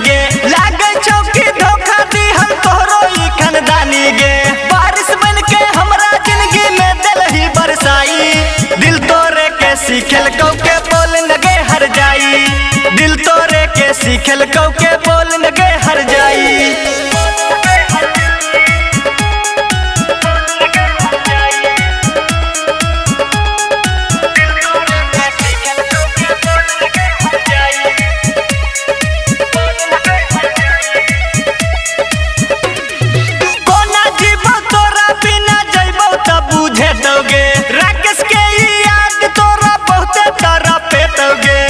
गे। लागे चौकी धोखा दिहल तोहरो ई खानदानी गे। बारिश बन के हमरा जिंदगी में दिलही बरसाई। दिल तोरे के सीखल कौ के बोल लगे हर जाई। दिल तोरे के सीखल कौ के बोल लगे हर जाई। राकेश के याद तोरा बहुते तारा पेतोगे।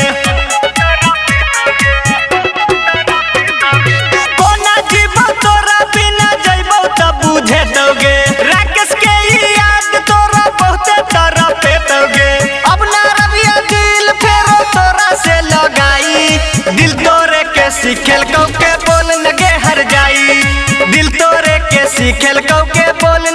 कोना जीवो तोरा बिना जइबो त बुझे दोगे। राकेश के याद तोरा बहुते तारा पेतोगे। अब ना रबिया दिल फेरो तोरा से लगाई। दिल तोरे के सीखल कौ के बोल लगे हर जाई। दिल तोरे के सीखल कौ के बोल